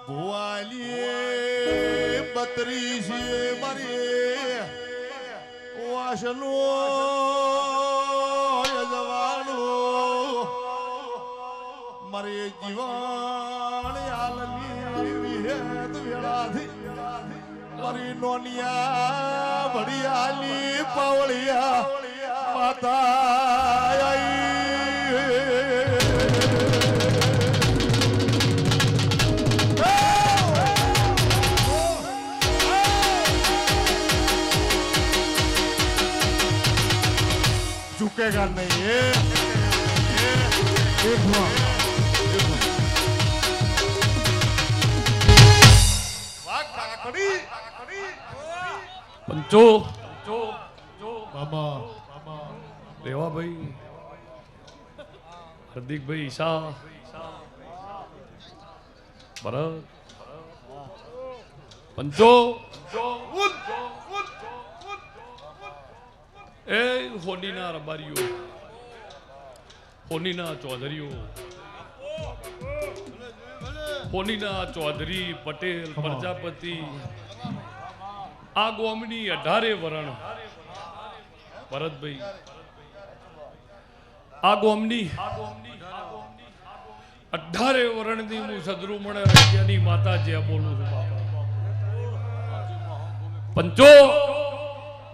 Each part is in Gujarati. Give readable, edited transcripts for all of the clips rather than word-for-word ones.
ભુવાલી 32 મારી વાસનો યજવાનું મારી જીવન આલની વિહેત વેળાથી મારી નોનિયા ભડિયાલી પાવળિયા માતા झुकेगा नहीं ये पंचो बाबा रेवा भाई हार्दिक भाई ईशा भरत पंचो ए होनीना रबारियो होनीना चौधरीओ होनीना चौधरी पटेल प्रजापति आ गोमनी 18 वरण भरत भाई आ गोमनी 18 वरण दी मु सदरूमण राज्यनी माता जे बोलू पंचो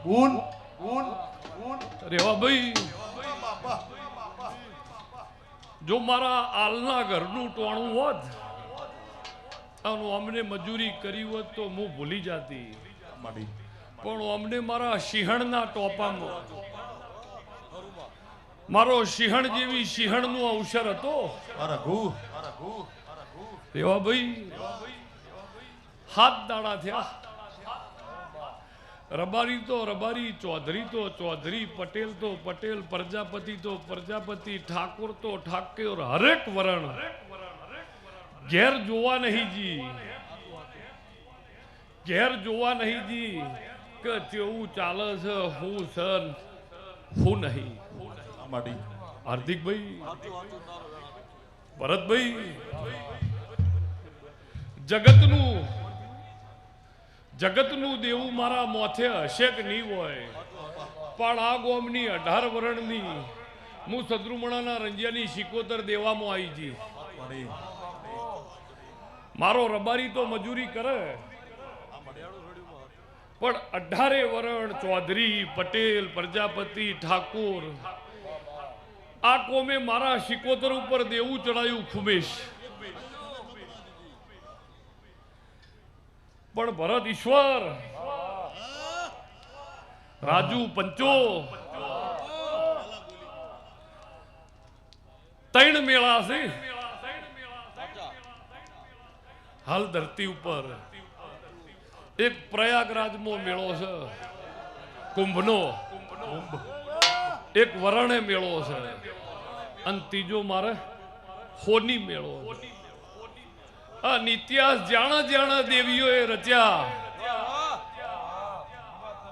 गुण रेवा भाई जो मारा आलना घरनु टोणू होत अनु अमने मजूरी करी होत तो मु भूली जाती पण अमने मारा सिंहणना टोपामां मारो सिंहण जेवी सिंहणनो अवसर हतो रेवा भाई 7 दाड़ा थया रबारी तो रबारी चौधरी तो चौधरी पटेल तो पटेल प्रजापति तो प्रजापति ठाकुर तो ठाकुर हरेक वरण घेर जोवा नहीं जी घेर जोवा नहीं जी के केवू चाले छे हूँ सन हूँ नहीं हार्दिक भाई भरत भाई जगतनु देवू मारा मोथे हशे के नहीं होय पण आ गोमनी 18 वरणनी मु सदरूमणाना रंजियानी 76 देवामां आई जी मारो रबारी तो मजूरी करे पण 18 वरण चौधरी पटेल प्रजापति ठाकुर आ कोमे मारा 76 ऊपर देवू चढ़ायु खुमेश पण भरत ईश्वर राजू पंचो 3 मेला से हाल धरती ऊपर एक प्रयागराज में मेलो से कुंभनो एक वरणे मेलो से अन तीजो मारे होनी मेलो इतिहास जाना जाना देवियों रचा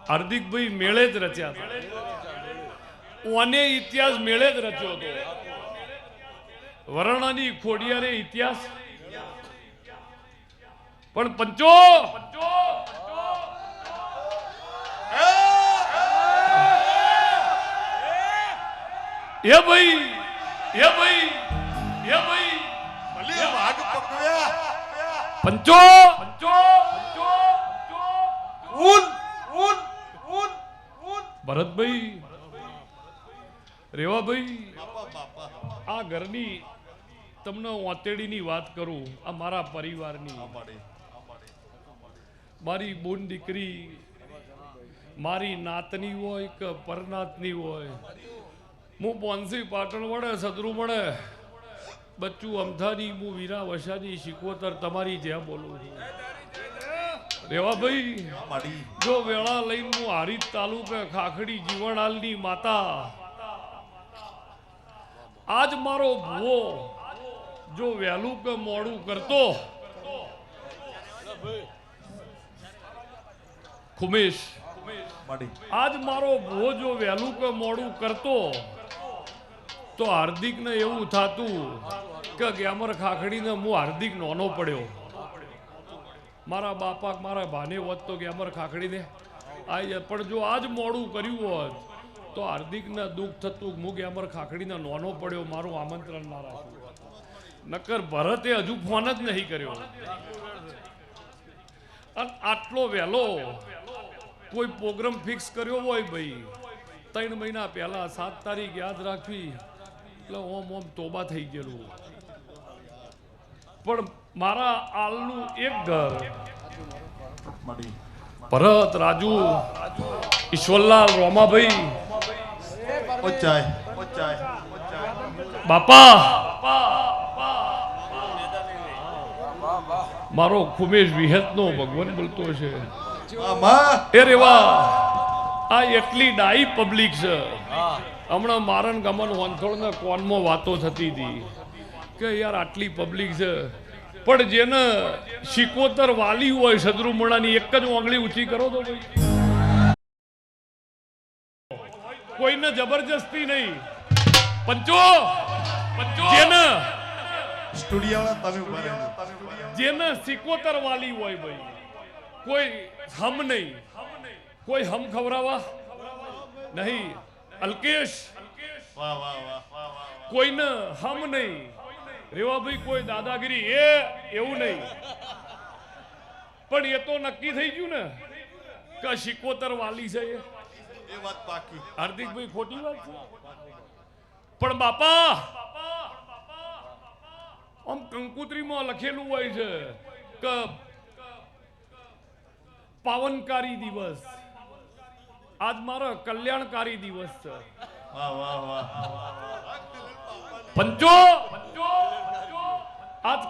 हार्दिक भाई मेले ज रचा ओने इतिहास मेले ज रच्यो तो वरणानी खोडियारे इतिहास पण पंचो ये भाई ये भाई ये भाई पंचो भरत भाई रेवा भाई आ घरनी तमने ओतेडीनी बात करूं आ मारा परिवारनी मारी बोन दीकरी मारी नातनी होय के परनातनी होय मु बोनसी पाटण वडे सदरू मळे बच्चू अमथानी मु वीरा वशानी 76 तमारी जे बोलू रेवा भाई जो वेळा लईन मु हारीज तालुका खाखड़ी जीवनहालनी माता आज मारो भुवो जो वेलू के मोड़ू करतो खुमेश आज मारो भुवो जो वेलू के मोड़ू करतो तो हार्दिक ने एवं थातु કે ગ્યામર ખાખડી ને હું હાર્દિક નોનો પડ્યો મારા બાપા મારા ભાને હોત તો કે અમર ખાખડીને આવી જાય, પણ જો આજ મોડું કર્યું હોત તો હાર્દિકને દુઃખ થતું હું કે અમર ખાખડીને નોનો પડ્યો મારું આમંત્રણ ના રાખ્યું, નકર ભરતે હજુ ફોન જ નહીં કર્યો. અને આટલો વહેલો કોઈ પ્રોગ્રામ ફિક્સ કર્યો હોય ભાઈ 3 મહિના પહેલા 7 તારીખ યાદ રાખવી એટલે ઓમ તોબા થઈ ગયેલું. પણ મારા આલનું એક ઘર ભરત રાજુ ઈશ્વરલાલ રોમાભાઈ બાપા મારો ખુમેશ વિહેતનો ભગવાન બોલતો છે એ રેવા આ એટલી ડાઈ પબ્લિક છે. હમણાં મારણ ગમન વંથોળના કોનમાં વાતો થતી હતી કે યાર આટલી પબ્લિક છે, પણ જેને શિકોતર વાલી હોય સદરુમણાની એક જ આંગળી ઊંચી કરો તો ભાઈ, કોઈને જબરજસ્તી નહીં. પંચો જેને જેને શિકોતર વાલી હોય ભાઈ, કોઈ હમ નહીં, કોઈ હમ ખવરાવા નહીં. અલ્કેશ કોઈને હમ નહીં, રેવાભાઈ કોઈ દાદાગીરી એવું નહીં. પણ એ તો નક્કી થઈ ગયું ને કે શિકોતર વાલી છે એ વાત પાકી. હાર્દિકભાઈ ખોટી વાત છે, પણ બાપા આમ કંકુત્રીમાં લખેલું હોય છે કે પાવનકારી દિવસ, આજ મારો કલ્યાણકારી દિવસ છે. પંચો આજ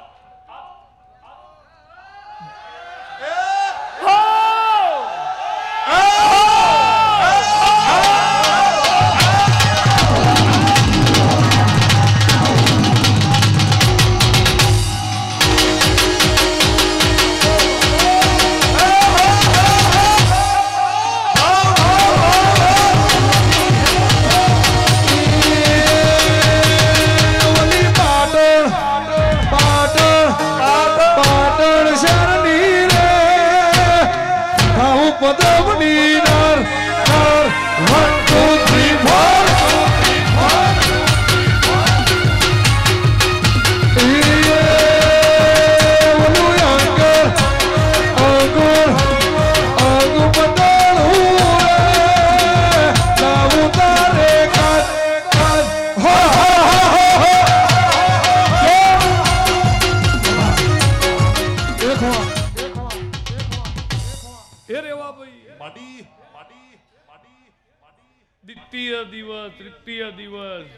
દ્વિતીય દિવસ તૃતીય દિવસ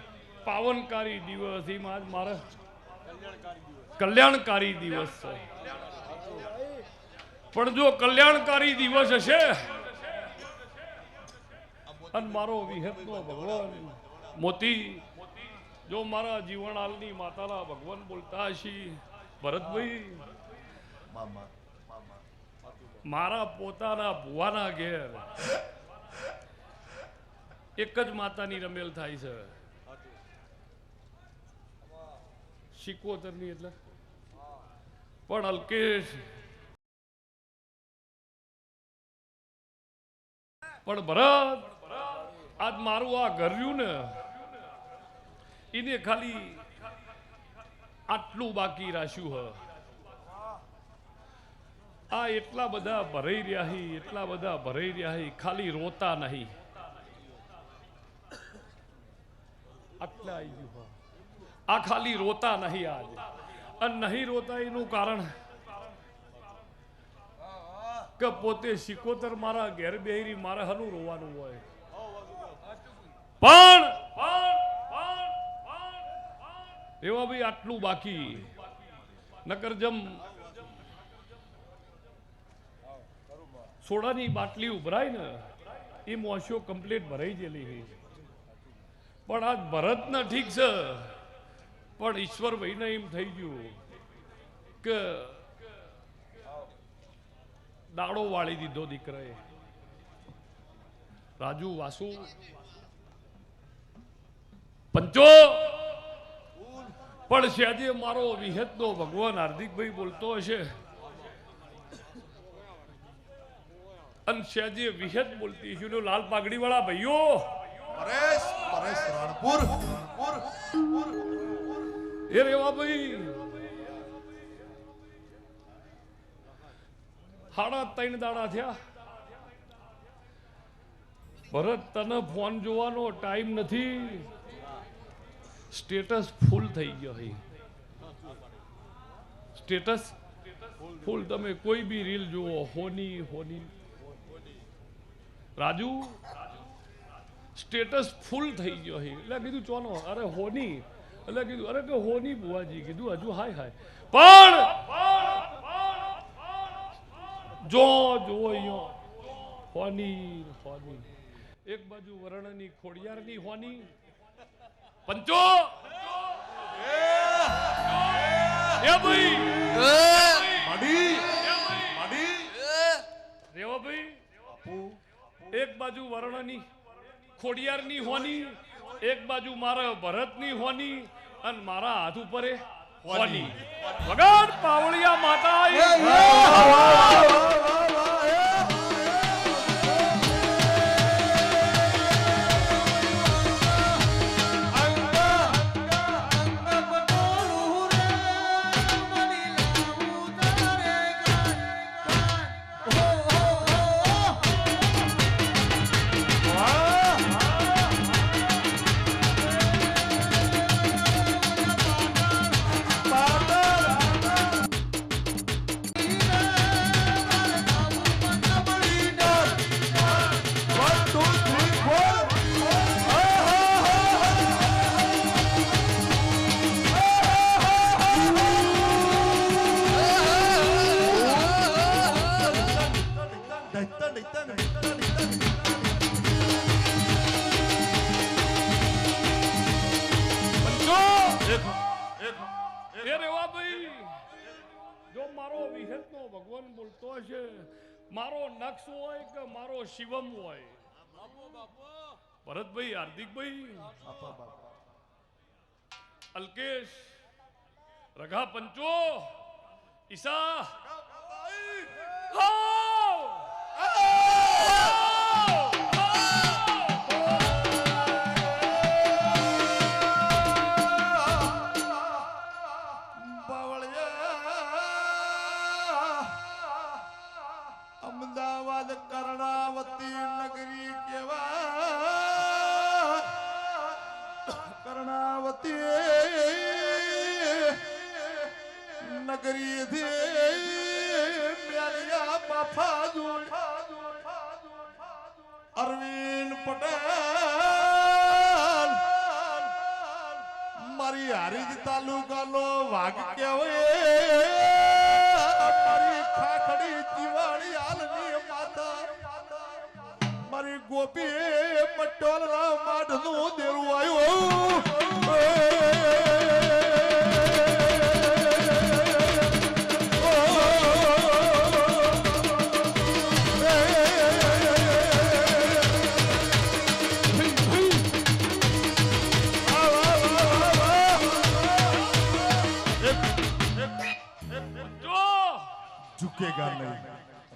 પાવનકારી દિવસ, એમાં આજ મારે કલ્યાણકારી દિવસ છે. પણ જો કલ્યાણકારી દિવસ હશે અને મારો વિહેતનો ભગવાન મોતી જો મારા જીવનહાલની માતાના ભગવાન બોલતા હશે ભરતભાઈ, મારા પોતાના ભુવાના ઘેર એક જ માતાની રમેલ થાય છે શિકોતરની, એટલે પણ અલ્કેશ પણ ભરત આજ મારું આ ઘર રહ્યું ને એને ખાલી આટલું બાકી રાખ્યું હ. આ એટલા બધા ભરાઈ રહ્યા, એટલા બધા ભરાઈ રહ્યા, ખાલી રોતા નહીં. આટલા આવી ગયું, આ ખાલી રોતા નહીં આજે. અને નહીં રોતા એનું કારણ કે પોતે શિકોતર મારા ઘેર બેહરી મારે હનું રોવાનું હોય. પણ એવા ભાઈ આટલું બાકી, નકર જમ સોડાની બાટલી ઉભરાય ને એ મોશો કમ્પ્લીટ ભરાઈ ગયેલી. પણ આજ ભરત ને ઠીક છે, પણ ઈશ્વરભાઈ ને એમ થઈ ગયું કે દાડો વાળી દીધો દીકરાએ. રાજુ વાસુ પંચો પણ સેજે મારો વિહેતનો ભગવાન હાર્દિકભાઈ બોલતો હશે અને શેજે વિહેત બોલતી છું લાલ પાઘડી વાળા ભાઈઓ પરેશ પરેશ રણપુર એ રેવા ભાઈ 3.5 દાડા થયા ભરત તને ફોન જોવાનો ટાઈમ નથી સ્ટેટસ ફૂલ થઈ ગયો હે સ્ટેટસ ફૂલ તમે કોઈ બી રીલ જુઓ હોની હોની રાજુ સ્ટેટસ ફૂલ થઈ ગયો હે એટલે કીધું ચોનો અરે હોની એટલે કીધું અરે કે હોની બુઆજી કીધું હજુ હાય હાય પણ જો અહીંયા હોની હોની એક બાજુ વરણની ખોડિયારની હોની પંચો એ ભાઈ માડી માડી રેવા ભાઈ એક બાજુ વરણની ખોડિયારની હોની એક બાજુ મારા ભરતની હોની અને મારા હાથ ઉપર હોની વગર પાવળિયા માતા ભગવાન બોલતો છે મારો નક્ષ હોય કે મારો શિવમ હોય ભરતભાઈ હાર્દિકભાઈ અલ્કેશ રઘા પંચો ઈશા અમદાવાદ કર્ણાવતી નગરી કેવા કર્ણાવતી નગરી મેલિયા બાફા જોઈ અરવિંદ પટેલ મારી હારીજ તાલુકાનો વાઘ કહેવાય મારી ખાખડી જીવાણી હાલની માતા મારી ગોપી પટોલ ના માઢનું દેરું આવ્યું ઝુકેગા નહીં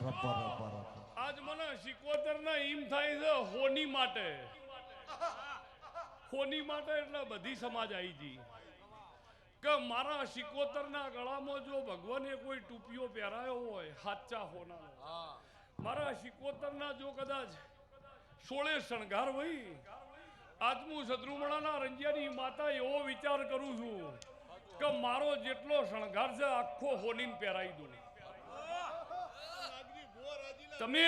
રબ્બા રબ્બા રબ્બા આજ મને શિકોતર ના ઈમ થાય છે હોની માટે એટલે બધી સમાજ આવી ગઈ કે મારા શિકોતર ના ગળામાં જો ભગવાને કોઈ ટૂપિયો પહેરાયો હોય હાચા હોના મારા શિકોતર ના જો કદાચ 16 શણગાર હોય આજ હું સદરુમણાના રંજિયાની માતા એવો વિચાર કરું છું કે મારો જેટલો શણગાર છે આખો હોનીને પહેરાઈ દઉં તમે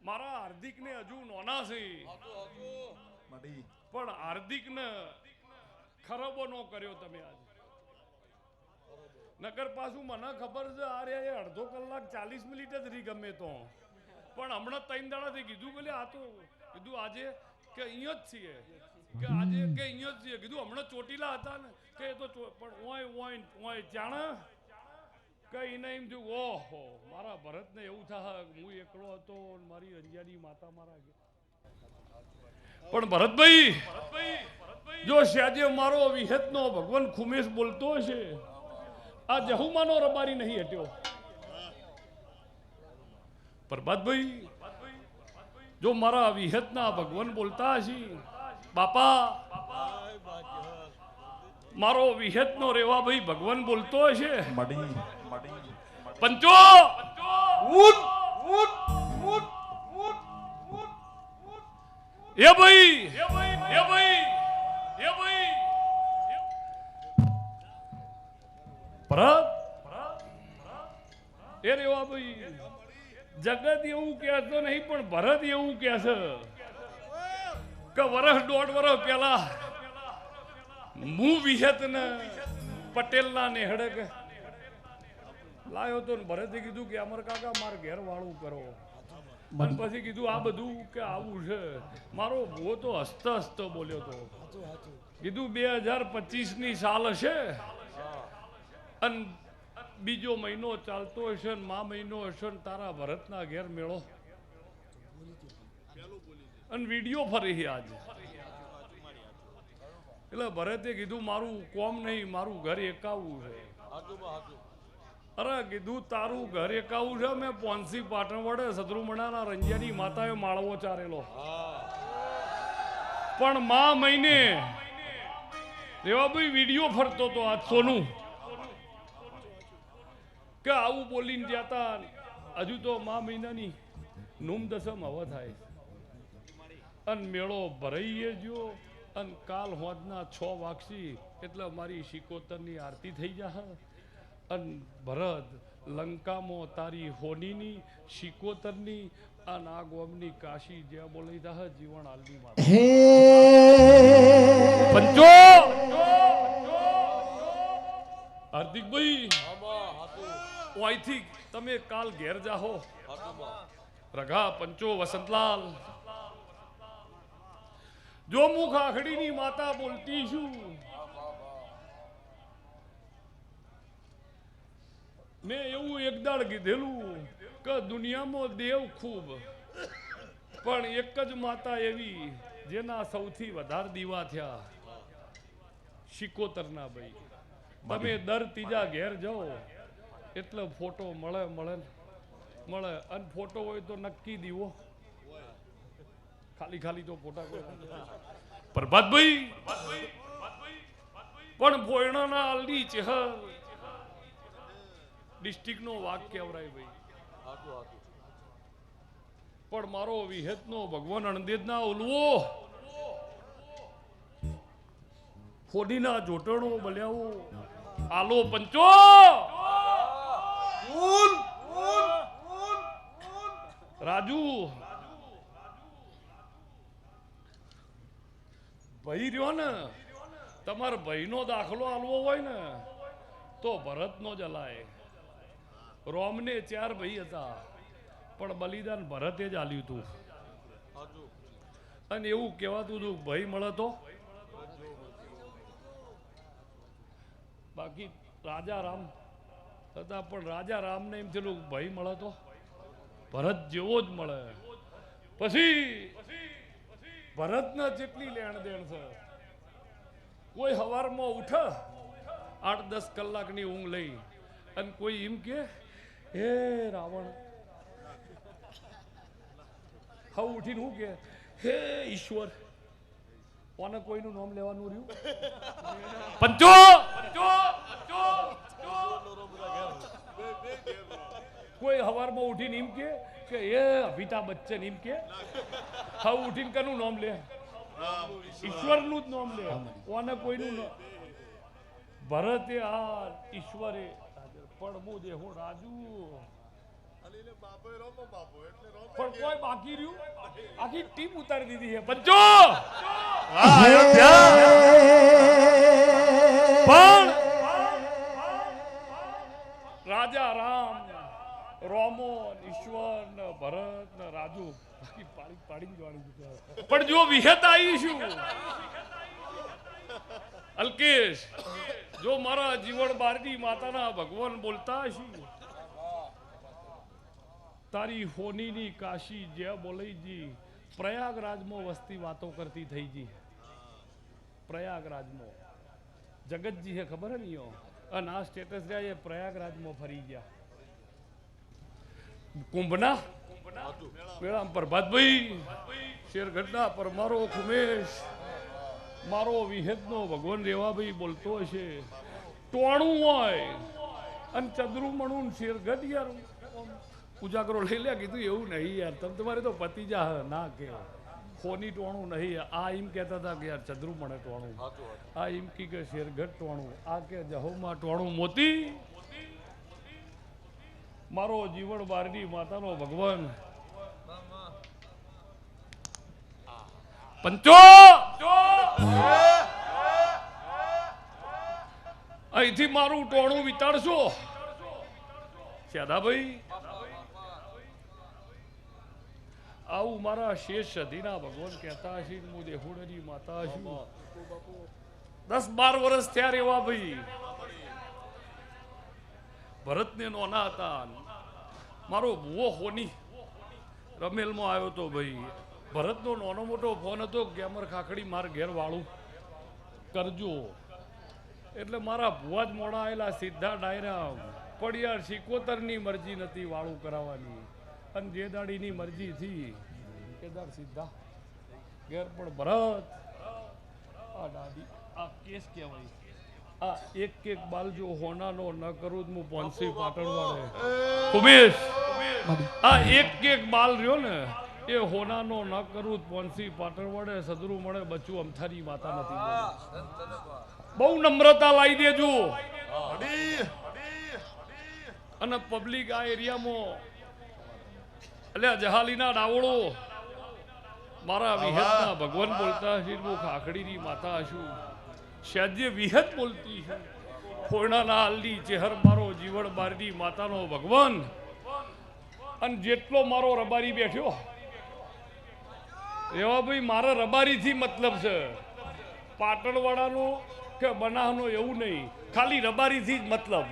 મારા હાર્દિક ને હજુ નોના છે પણ હાર્દિક ને ખરાબો નો કર્યો તમે આજ નકર પાછું મને ખબર છે આ રે અડધો કલાક 40 મિનિટ જ રહી ગમે તો પણ હમણાં 3 દાડાથી કીધું કે આ તો કીધું આજે કે અહીંયા જ છીએ કે આજે કે અહીંયા જ છીએ કીધું હમણાં ચોટીલા હતા ને કે તો પણ ઓય જાણા કઈ નહીં થયું ઓહો મારા ભરતને એવું થાય હું એકલો હતો મારી અંજાની માતા મારા પણ ભરતભાઈ જો સાજે મારો વિહેતનો ભગવાન ખુમેશ બોલતો છે આ જહુમાનો રબારી નહીં હટ્યો પ્રભાતભાઈ જો મારા વિહતના ભગવાન બોલતા હશે બાપા મારો વિહતનો રેવા ભાઈ ભગવાન બોલતો હશે મડી પંચો ઉઠ એ ભાઈ ભરત એ રેવા ભાઈ જગત એવું કહેતો નહીં પણ ભરત એવું કહે છે કે વર્ષ દોઢ વર્ષ પહેલા હું વિહત ને પટેલ ના નેહડક લાયો તો ને ભરતે કીધું કે અમર કાકા માર ઘેર વાળું કરો અને પછી કીધું આ બધું કે આવું છે મારો ભૂવો તો હસતો હસતો બોલ્યો તો કીધું 2025 ની સાલ હશે અને બીજો મહિનો ચાલતો હશે ને મા મહિનો હશે ને તારા ભરતના ઘેર મેળો અને વિડીયો ફરી આજે એટલે ભરતે કીધું મારું કોમ નહીં મારું ઘર એકાવું છે અરે કીધું તારું ઘર એકાવું છે મેં પોન્સી પાટણ વડે સદરુમણાના રંજિયાની માતાએ માળવો ચારેલો પણ મા મહિને રેવાભાઈ વિડીયો ફરતો તો આજ સોનું કે આવું બોલીને જતા હજુ તો મા મહિનાની નૂમ દસમ હવે થાય અને મેળો ભરાઈએ જો અને કાલ હોદના 6 વાગશી એટલે મારી શિકોતરની આરતી થઈ જશે અને ભરત લંકામાં તારી હોનીની શિકોતરની અને આ ગોમની કાશી જે બોલી દા જીવન આલની માતા પંચો હાર્દિકભાઈ અહીંથી તમે કાલ ઘેર જાહો રઘા પંચો વસંતલાલ જો મુખ આખડીની માતા બોલતી છું મેં એવું એકદાડ કીધેલું કે દુનિયામાં દેવ ખૂબ પણ એક જ માતા એવી જેના સૌથી વધારે દીવા થયા શિકોતરના ભાઈ તમે દર ત્રીજા ઘેર જાઓ એટલે ફોટો મળે અને ફોટો હોય તો નક્કી દીવો ખાલી તો ફોટા પ્રભાતભાઈ પણ ભોયણાના આલની ચહેર ડિસ્ટ્રિક્ટ નો વાક કેવરાય ભાઈ પણ મારો વિહેતનો ભગવાન અણદેજના ઉલવો ફોડીના જોટણો બલ્યાવો આલો પંચો રાજુ ભાઈ રહ્યો ને તમારા ભાઈનો દાખલો આલવો હોય ને તો ભરતનો જ હલાય રોમને 4 ભાઈ હતા પણ બલિદાન ભરતે જ આલ્યું હતું અને એવું કહેવાતું હતું ભાઈ મળે તો બાકી રાજા રામ હતા પણ રાજા રામને એમ થયેલું ભાઈ મળે તો ભરત જેવો જ મળે પછી ભરતના જેટલી લેણ દેણ છે કોઈ સવારમાં ઉઠે 8-10 કલાકની ઊંઘ લઈ અને કોઈ એમ કે હે રાવણ હવે ઉઠીને હું કે હે ઈશ્વર કોને કોઈનું નામ લેવાનું રહ્યું પંચો કોઈ સવારમાં ઉઠીને એમ કે એ અમિતાભ બચ્ચન એમ કે હવે ઉઠીને કનું નામ લે ઈશ્વરનું જ નામ લે કોને કોઈનું ભરતે આ ઈશ્વરે પડવું દે હું રાજુ પણ કોઈ બાકી રહ્યું આખી ટીમ ઉતારી દીધી છે પંચો પણ રાજા રામ રોમો ઈશ્વર ને ભરત ને રાજુ બાકી પાડી જવાની પણ જો વિહત આવીશું અલ્કેશ જો મારા જીવન બારની માતાના ભગવાન બોલતા હશે તારી હોનીની કાશી જે બોલઈજી પ્રયાગરાજમાં વસ્તી વાતો કરતી થઈ જી પ્રયાગરાજમાં જગતજી હે ખબર હે નહીં અને આ સ્ટેટસ રહ્યા એ પ્રયાગરાજમાં ફરી ગયા કુંભના મેળામ પ્રભાતભાઈ શેરગઢના પર મારો ખુમેશ મારો વિહેદનો ભગવાન રેવાભાઈ બોલતો હશે ટોણું હોય અને ચદરું મણું શેરગઢ યાર ઉજાગરો લઈ લે કીધું એવું નહીં યાર તમે તમારે તો પતિ જા ના કે ખોની ટોણું નહીં આ એમ કહેતા હતા કે યાર ચદરું મણે ટોણું આ એમ કે શેરગઢ ટોણું આ કે જહોમાં ટોણું મોતી મારો જીવન બારની માતાનો ભગવાન પંચો અહીંથી મારું ટોણું વિતાડશો શ્યાદાભાઈ આવું મારા શેષ સધીના ભગવાન કહેતા હશે હું દેહુડની માતા છું 10-12 વર્ષ થયા રેવા ભાઈ ભરતને નોના હતા મારો ભૂવો હોની રમેલમાં આવ્યો તો ભાઈ ભરતનો નાનો મોટો ફોન હતો ગેમર ખાખડી માર ઘેર વાળું કરજો એટલે મારા ભુવા જ મોડા આવેલા સીધા ડાયરા પડિયાર સિકોતરની મરજી નથી વાળું કરાવવાની અને જે દાડીની મરજી થી કેદાર સીધા ઘેર પણ ભરત આ દાદી આ કેસ કહેવાય આ એક બાલ જો હોનાનો ન કરું હું પોન્સી પાટણ વાળે ઉમેશ આ એક બાલ રહ્યો ને એ હોનાનો ન કરું પોન્સી પાટણ વાળે સદરું મળે બચ્ચું અમથાની માતા નથી બહુ નમ્રતા લાવી દેજો અને પબ્લિક આ એરિયામાં એટલે જહાલીના ડાવળો મારા વિહતના ભગવાન બોલતા હશે હું ખાખડીની માતા છું શાજ્ય વિહત બોલતી છું ખોરણાના હાલની ચહેર મારો જીવન બારની માતાનો ભગવાન અને જેટલો મારો રબારી બેઠ્યો એવા ભાઈ મારા રબારીથી મતલબ છે પાટણવાળાનો કે બનાવનો એવું નહીં ખાલી રબારીથી જ મતલબ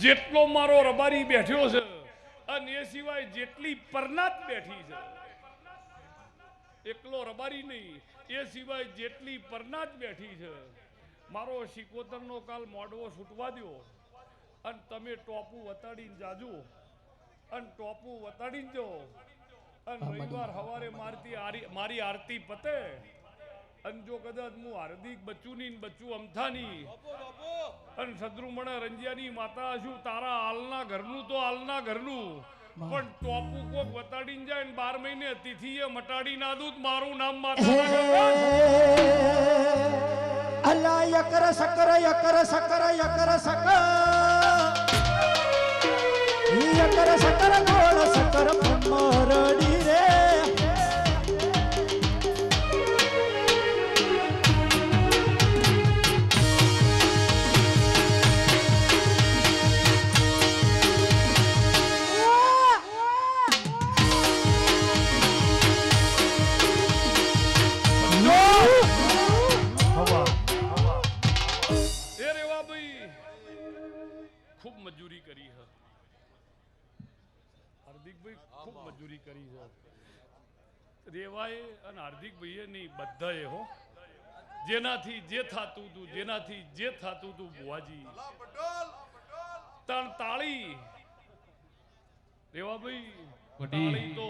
જેટલો મારો રબારી બેઠ્યો છે અને એ સિવાય જેટલી પરનાત બેઠી છે એકલો રબારી નહીં એ સિવાય જેટલી પરનાત બેઠી છે મારો શિકોતરનો કાલ મોડવો છૂટવા દો અને તમે ટોપું વતાડીને જાજો અને ટોપું વતાડીને જો અને રવિવાર સવારે મારી આરતી પતે અને જો કદાચ હું હાર્દિક બચ્ચુની બચ્ચું અમથાની અને સદરુમણા રંજિયાની માતા છું તારા હાલના ઘરનું તો હાલના ઘરનું પણ ટોપું કોક વતાડીને જાય ને 12 મહિને તિથિએ મટાડી ના દૂત મારું નામ માતા અલા યકર સકર યકર સકર યકર સકર યકર સકર ગોળ સકર મરડી રે ખૂબ મજૂરી કરી છે હાર્દિકભાઈ ખૂબ મજૂરી કરી છે રેવાએ અને હાર્દિકભાઈએ નહીં બધાએ હો જેનાથી જે થાતું હતું ભુવાજી તણ તાળી રેવાભાઈ તાળી તો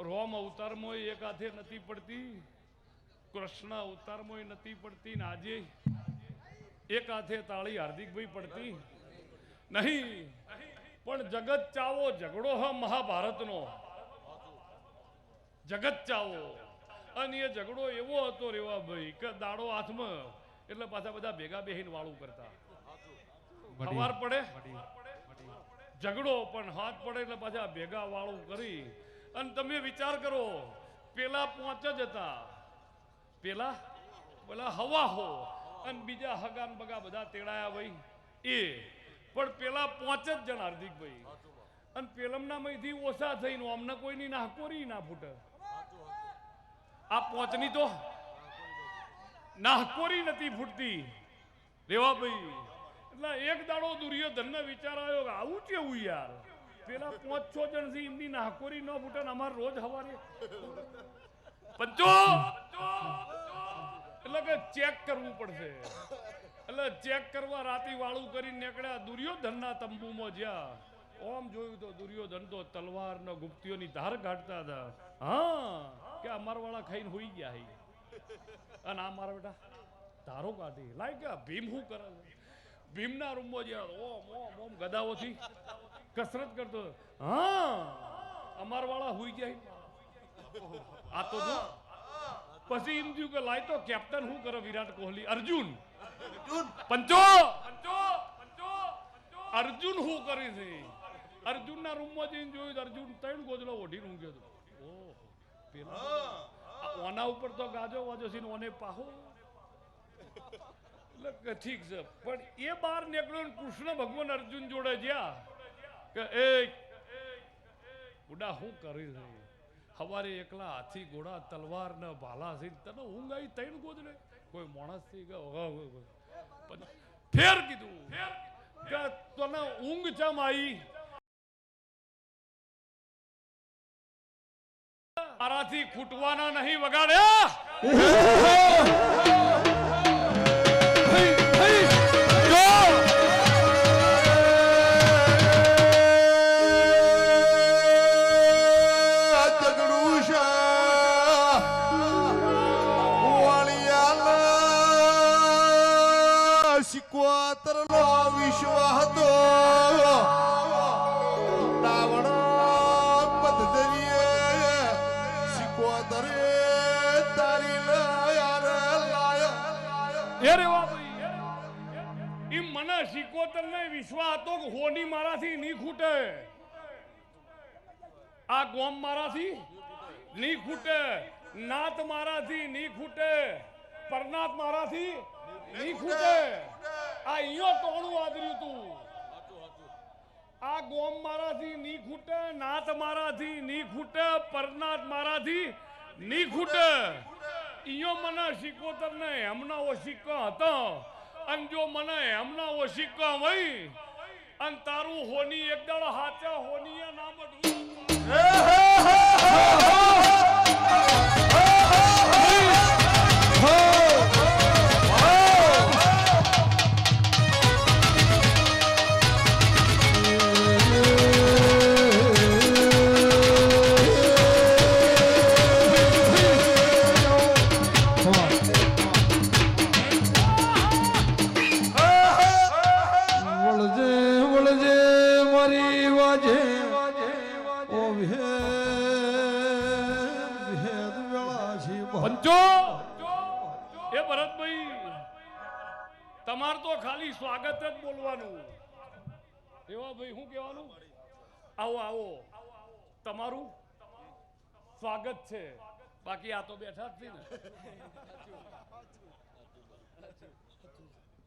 રોમ અવતારમાં એક હાથે નથી પડતી કૃષ્ણ અવતારમાં નથી પડતી ને આજે એક હાથે તાળી હાર્દિકભાઈ પડતી નહીં પણ જગત ચાવો ઝઘડો હ મહાભારતનો જગત ચાવો અને એ ઝઘડો એવો હતો રેવાભાઈ કે દાડો હાથમાં એટલે પાછા બધા ભેગા બેહીને વાળું કરતા સવાર પડે ઝઘડો પણ હાથ પડે એટલે પાછા ભેગા વાળું કરી અને તમે વિચાર કરો પેલા 5 જ હતા પેલા હવા હો અને બીજા હગાન બગા બધા તેડાયા ભાઈ એ પણ પેલા 5 જ જણ હાર્દિકભાઈ અને પેલમના માંથી ઓછા થઈને અમને કોઈની નાહકોરી ના ફૂટે આ 5 ની તો નાહકોરી નથી ફૂટતી રેવાભાઈ એટલે એક દાડો દુર્યોધનને વિચાર આવ્યો કે આવું કેવું યાર પેલા 5-6 જણ થી એમની નાહકોરી ન ફૂટે ને અમારે રોજ સવારે પંચો એટલે કે ચેક કરવું પડશે એટલે ચેક કરવા રાતી વાળું કરીને નીકળ્યા દુર્યોધનના તંબુમાં જ્યાં ઓમ જોયું તો દુર્યોધન તો તલવાર ને ગુપ્તીઓની ધાર કાઢતા હતા. હા કે અમાર વાળા ખાઈને હોઈ ગયા હી અને આ મારા બેટા ધારો કાઢી લાગ્યા. ભીમ શું કરે ભીમના રૂમમાં જ્યાં ઓમ ઓમ ઓમ ગદાઓથી કસરત કરતો. હા અમાર વાળા હોઈ ગયા. આ તો જો પછી એમ થયું કે લાય તો કેપ્ટન શું કરે વિરાટ કોહલી અર્જુન પંચો અર્જુન શું કરી છે. અર્જુનના રૂમમાં જઈને જોયું અર્જુન 3 ગોદડા ઓઢીને ઊંઘ્યો હતો. ઓહો પેલા ઓના ઉપર તો ગાજો વાજો છે ઓને પાહો એટલે ઠીક છે. પણ એ બહાર નીકળ્યો કૃષ્ણ ભગવાન અર્જુન જોડે જ્યાં કે એ બુડા શું કરી છે. હવારે એકલા હાથી ઘોડા તલવાર ને ભાલા છે તને ઊંઘ આવી 3 ગોદડે કોઈ માણસ થી ફેર કીધું કે તને ઊંઘ ચમ આવી. મારાથી ખૂટવાના નહીં વગાડ્યા. વિશ્વાસ હતો કે હોની મારાથી નહીં ખૂટે. આ ગોમ મારાથી નહીં ખૂટે. નાત મારાથી નહીં ખૂટે. પરનાત મારાથી નહીં ખૂટે. આ અહીંયા ટોણું આદર્યું તું. આ ગોમ મારાથી નહીં ખૂટે. નાત મારાથી નહીં ખૂટે. પરનાત મારાથી નહીં ખૂટે. ઈયો મને શીકોતર ને એમના ઓ સિક્કો હતો. અને જો મને એમના ઓ સિક્કા વઈ અને તારું હોની એક દાડો હાચા હોની નામ તમાર તો ખાલી સ્વાગત જ બોલવાનું. એવા ભાઈ શું કહેવાનું? આવો આવો તમારું સ્વાગત છે. બાકી આ તો બેઠા જ ને.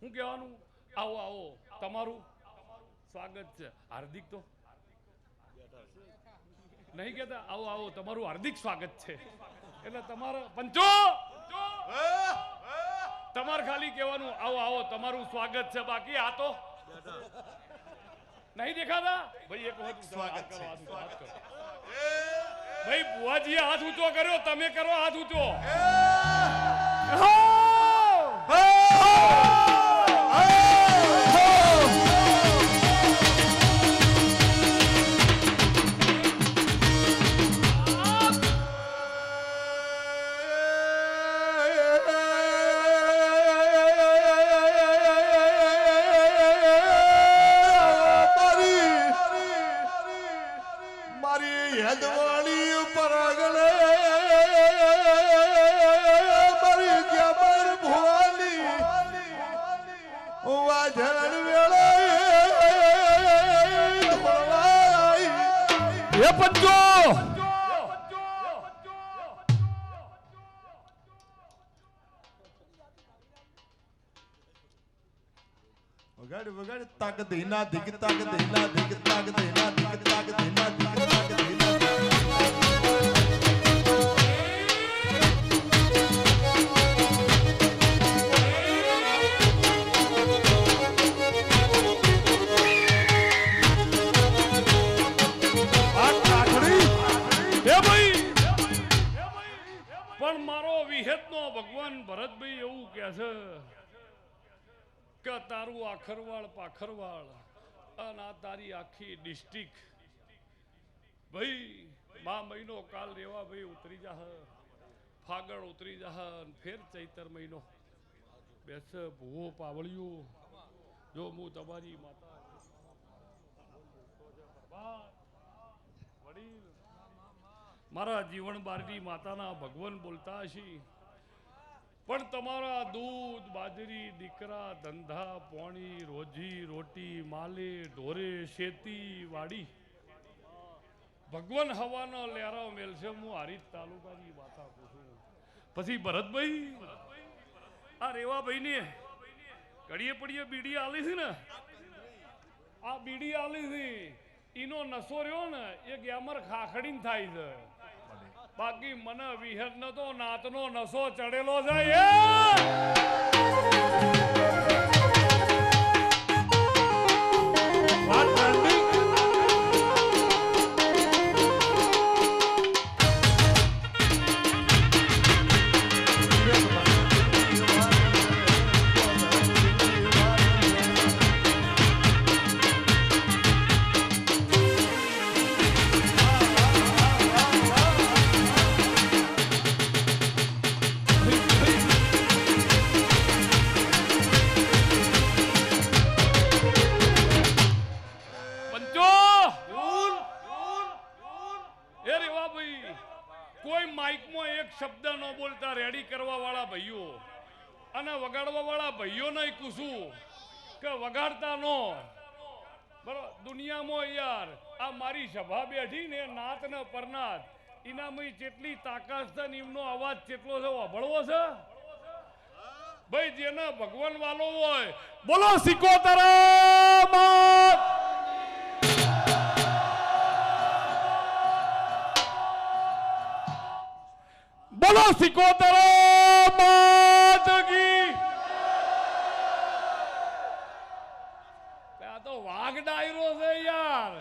શું કહેવાનું? આવો આવો તમારું સ્વાગત છે. હાર્દિક તો નહીં કહેતા આવો આવો તમારું હાર્દિક સ્વાગત છે. એટલે તમારે પંચો તમારે ખાલી કહેવાનું આવો આવો તમારું સ્વાગત છે. બાકી આ તો નહીં દેખાતા. ભાઈ એક વખત સ્વાગત કરો. ભાઈ બુઆજીએ હાથ ઊંચો કર્યો તમે કરો હાથ ઊંચો. વગાડ વગાડ તાક દેના દિક તાક દેના દિક તાક દેના દિક તાક દેના દિક તાક દેના પણ મારો વિહેતનો ભગવાન ભરતભાઈ એવું કહે છે કે તારું આખરવાળ પાખરવાળ અને આ તારી આખી ડિસ્ટ્રિક્ટ ભાઈ મહિનો કાલ રેવા ભાઈ ઉતરી જા, ફાગણ ઉતરી જા, ફેર ચૈતર મહિનો બેસ ભૂવો પાવળિયું. જો હું તમારી માતા વડીલ મારા જીવન બારની માતાના ભગવાન બોલતા હશે, પણ તમારા દૂધ બાજરી દીકરા ધંધા પોણી રોજી રોટી માલે ઢોરે શેતી વાડી ભગવાન હવાનો લેરા મેલશે. હું હારીજ તાલુકાની માતા પૂછું. પછી ભરતભાઈ આ રેવાભાઈ ને ઘડીએ પડીએ બીડી આલી છે ને, આ બીડી આલી છે ઈનો નશો રહ્યો ને એ ગેમર ખાખડીને થાય છે. બાકી મને વિહર ન તો નાતનો નશો ચડેલો છે. કોઈ માઇકમાં એક શબ્દ ન બોલતા રેડી કરવા વાળા ભાઈઓ અને વગાડવા વાળા ભાઈઓ નહીં પૂછું કે વગાડતા નો બરોબર. દુનિયામાં યાર આ મારી સભા બેઠી ને નાત ને પરનાત એનામાં જેટલી તાકાત છે ને એમનો અવાજ કેટલો છે સાંભળવો છે ભાઈ. જેને ભગવાન વાલો હોય બોલો સિકોતરા માત. બોલો સિકોતરા માત કી. આ તો વાઘ ડાયરો છે યાર.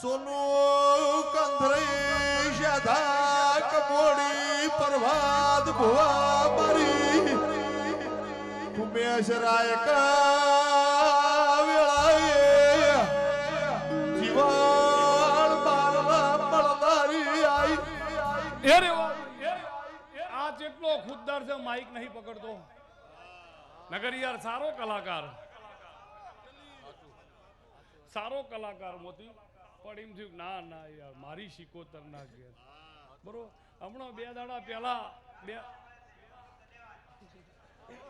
સોનું કંધરી શાધા કપોડી પરવાદ ભુવા મારી ઉમેશ રાય કા વેળાએ જીવાળ બારવા મળદારી આઈ. આ જેટલો ખુદદાર છે માઇક નહીં પકડતો નગર યાર. સારો કલાકાર મોતી પણ એમ થયું ના ના યાર મારી સિકોતર ના ઘેર બરોબર. હમણાં બે દાડા પહેલા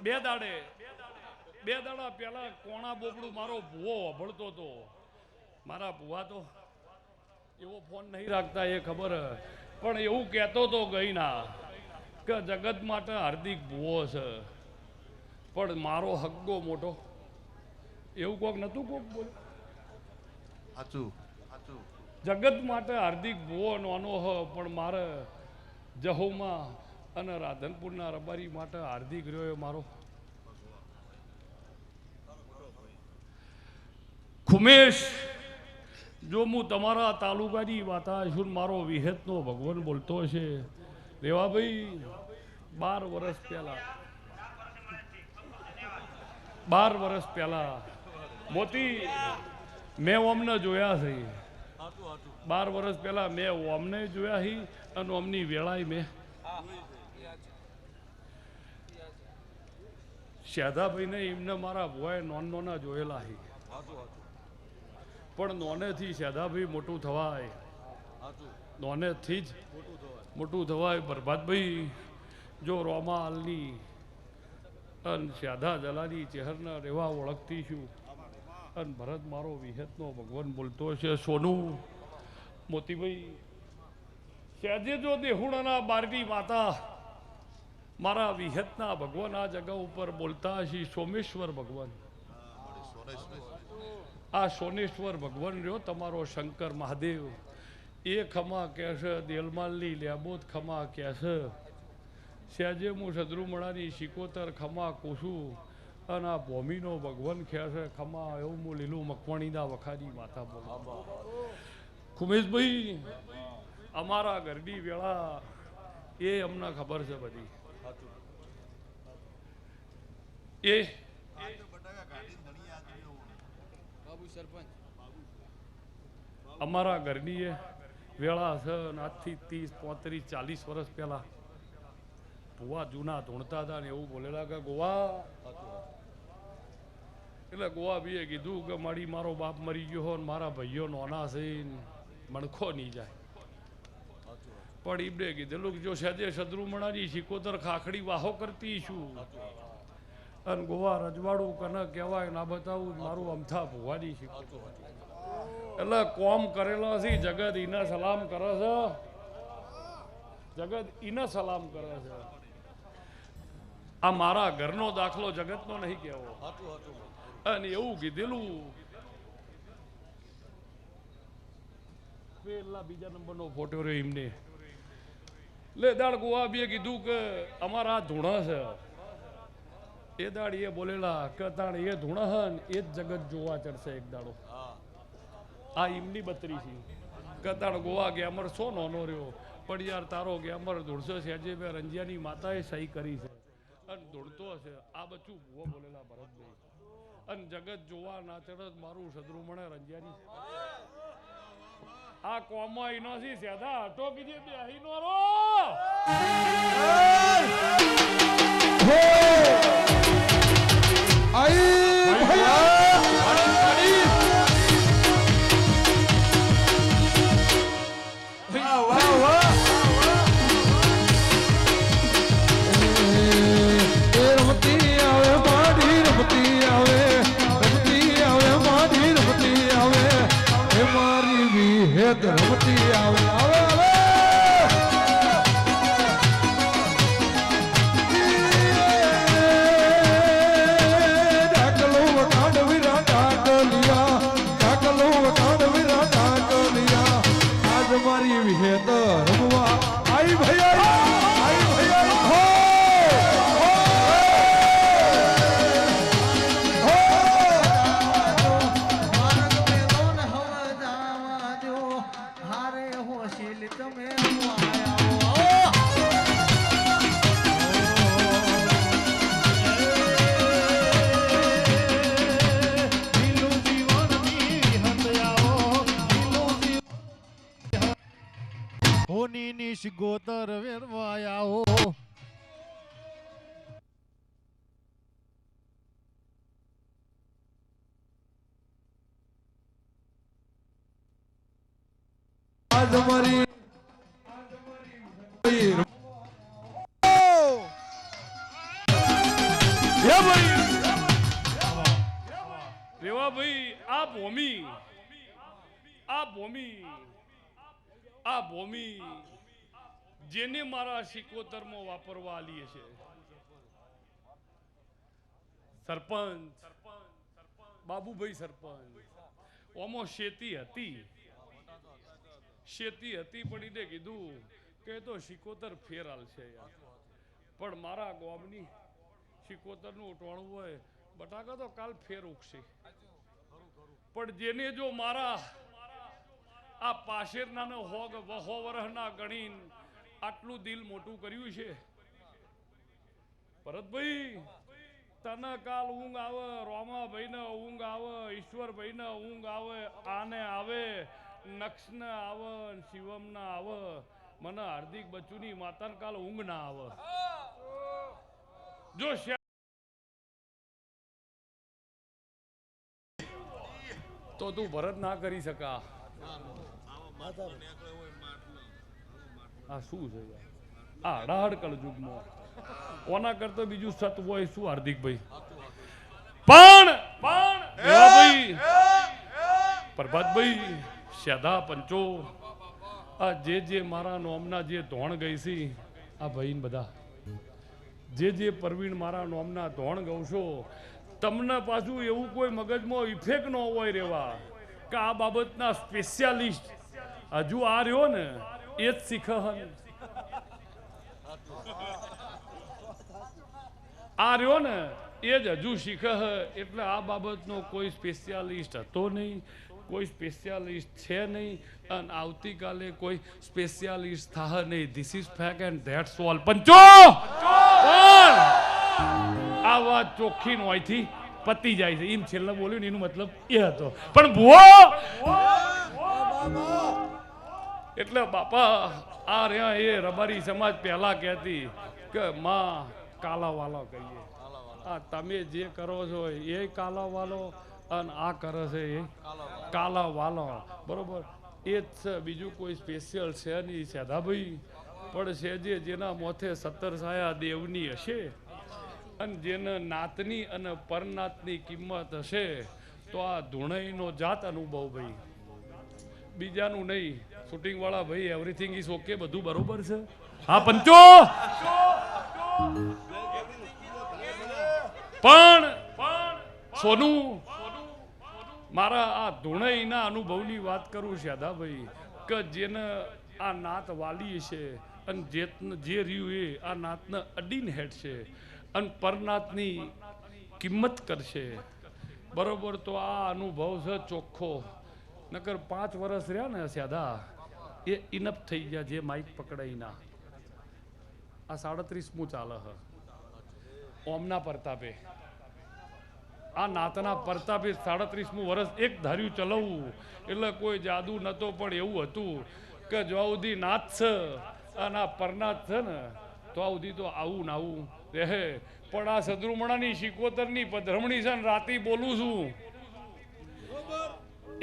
બે દાડા પહેલા કોણા બોબડું મારો ભૂવો વભળતો હતો. મારા ભૂવા તો એવો ફોન નહીં રાખતા એ ખબર, પણ એવું કહેતો તો ગઈ ના કે જગત માટે હાર્દિક ભૂવો છે પણ મારો હગ્ગો મોટો. એવું કોક નતું કોક બોલ. જગત માટે હાર્દિક ભૂવો નાનો હ પણ મારે જહોમાં અને રાધનપુરના રબારી માટે હાર્દિક રહ્યો મારો ખુમેશ. જો હું તમારા તાલુકાની વાતા છું મારો વિહેતનો ભગવાન બોલતો છે. રેવાભાઈ 12 વર્ષ પહેલા મોતી મેં અમને જોયા છે. 12 વર્ષ પહેલા મેં અમને જોયા હી અને અમની વેળાએ મેં શાદાભાઈને એમને મારા ભુવાએ નોના જોયેલા હી. પણ નોનેથી શાદાભાઈ મોટું થવાય, નોનેથી જ મોટું થવાય. પ્રભાતભાઈ જો રોમા હાલની અને શાદા જલાની ચહેરના રેવા ઓળખતી છું અને ભરત મારો વિહેતનો ભગવાન બોલતો છે. સોનું મોતીભાઈ સહેજે જો દેહુણાના બારની માતા મારા વિહેતના ભગવાન આ જગા ઉપર બોલતા હશે. સોમેશ્વર ભગવાન, આ સોનેશ્વર ભગવાન રહ્યો તમારો શંકર મહાદેવ એ ખમા કહેશે. દેલમાલની લેબોત ખમા કહેશે. સહેજે હું સદરુમણાની શિકોતર ખમા કુસું અને આ ભૂમિનો ભગવાન ખ્યા છે ખમા એવું હું લીલું મકવાણીના વખાની માથા બોલું ખુમેશભાઈ અમારા ઘરની વેળા એ અમને ખબર છે બધી એ અમારા ઘરની એ વેળા છે આજથી 30, 35, 40 વર્ષ પહેલા ભુવા જૂના ધૂણતા હતા ને એવું બોલેલા કે ગોવા એટલે ગોવા ભાઈએ કીધું કે મારો બાપ મરી ગયો હો ને મારા ભાઈઓ નોના છે મણખો નહીં જાય પણ ઈબડે કીધેલું કે જો સહેજે સદરુમણાની શિકોતર ખાખડી વાહો કરતી શું અને ગોવા રજવાડું કને કહેવાય ના બતાવું મારું અમથા ભુવાની શિકોતર એટલે કોમ કરેલો છે જગત ઈને સલામ કરે છે જગત ઈને સલામ કરે છે આ મારા ઘરનો દાખલો જગતનો નહીં કહેવો અને એવું કીધેલું પેલા બીજા નંબરનો ફોટો રહ્યો એમને લે દાડ ગોવા બે કીધું કે અમારા ધૂણા છે એ દાડ એ બોલેલા કે તાણ એ ધૂણા હે ને એ જ જગત જોવા ચડશે એક દાડો આ એમની બત્રી છે કે તાણ ગોવા કે અમર સો નોનો રહ્યો પણ યાર તારો કે અમર ધૂણસો સહેજે બે રંજિયાની માતાએ સહી કરી છે અને ધૂણતો હશે આ બચ્ચું ભૂવો બોલેલા ભરતભાઈ અને જગત જોવા ના ચડત મારું સદરુમણે રંજિયાની આ કોમમાં ઈનો સી સેધા હટો કીધે બેહી નો રો રમતી આવે આવે ડાકલો વટાડ વિરા ડાકલિયા ડાકલો વટાડ વિરા ડાકલિયા આજ મારી વિહેત રમવા આઈ ભૈયા હો ગોતર વેરવાયાઓ આજ મારી રેવા ભાઈ આ ભૂમિ જેને મારા શિકોતરમાં વાપરવા આલીએ છે સરપંચ બાબુભાઈ સરપંચ ઓમો શેતી હતી પડીને કીધું કે તો શિકોતર ફેર આલશે યાર પણ મારા ગામની શિકોતરનું ઉટવાણું હોય બટાકા તો કાલ ફેર ઉગશે પણ જેને જો મારા આ પાશેરનાનો હોગ વહો વરહના ગણીન આટલું દિલ મોટું કર્યું છે ભરતભાઈ તને કાલ ઊંઘ આવે રોમાભાઈ ને ઊંઘ આવે ઈશ્વરભાઈ ને ઊંઘ આવે આને આવે નક્ષ ને આવે શિવમ ને આવે મને હાર્દિક બચ્ચુની માતાને કાલ ઊંઘ ના આવે જો તો તું ભરત ના કરી શકા આ શું છે આ હડાહડ કળજુગમાં કોના કરતા બીજું સત હોય શું હાર્દિકભાઈ પણ પ્રભાતભાઈ સેધા પંચો આ જે મારા નોમના જે ધોણ ગઈ છે આ ભાઈ બધા જે પરવીણ મારા નોમના ધોણ ગઉં છો તમને પાછું એવું કોઈ મગજમાં ઇફેક્ટ ન હોય રેવા કે આ બાબતના સ્પેશિયાલિસ્ટ હજુ આ રહ્યો ને એ જ શીખ આ રહ્યો ને એ જ હજુ શીખે એટલે આ બાબતનો કોઈ સ્પેશિયાલિસ્ટ હતો નહીં, કોઈ સ્પેશિયાલિસ્ટ છે નહીં અને આવતીકાલે કોઈ સ્પેશિયાલિસ્ટ થાય નહીં. This is fact and that's all. પંચો પણ આ વાત ચોખ્ખી નોયથી પતી જાય છે. એમ છેલ્લે બોલ્યું ને એનો મતલબ એ હતો. પણ ભુવો એટલે બાપા આ રહ્યા એ રબારી સમાજ પહેલા કહેતી કે માં કાલાવાલો કહીએ. આ તમે જે કરો છો એ કાલાવાલો અને આ કરે છે એ કાલાવાલો. બરોબર એ જ છે, બીજું કોઈ સ્પેશિયલ છે નહીં સેધાભાઈ. પણ છે જેના મોથે 17 સાયા દેવની હશે અને જેને નાતની અને પરનાતની કિંમત હશે તો આ ધૂણઈનો જાત અનુભવ ભાઈ, બીજાનું નહીં. શૂટિંગ વાળા ભાઈ એવરીથિંગ ઇઝ ઓકે, બધું બરોબર છે. હા પંચો પણ સોનું મારા આ ધૂણઈના અનુભવની વાત કરું શાદાભાઈ કે જેને આ નાત વાલી છે અને જે રહ્યું એ આ નાતને અડીને હેઠ છે અને પરનાતની કિંમત કરશે. બરોબર તો આ અનુભવ છે ચોખ્ખો. નકર 5 વર્ષ રહ્યા ને સ્યાદા એ ઇનફ થઈ ગયા જે માઇક પકડાઈના. આ 37મું ચાલે હ ઓમના પરતાપે, આ નાતના પરતાપે 37મું વર્ષ એક ધાર્યું ચલાવવું એટલે કોઈ જાદુ નતો. પણ એવું હતું કે જો સુધી નાત છે અને આ પરનાત છે ને તો આ સુધી તો આવું ને આવું રહે. પણ આ સદરુમણાની શિકોતરની પધરમણી છે ને રાતી બોલું છું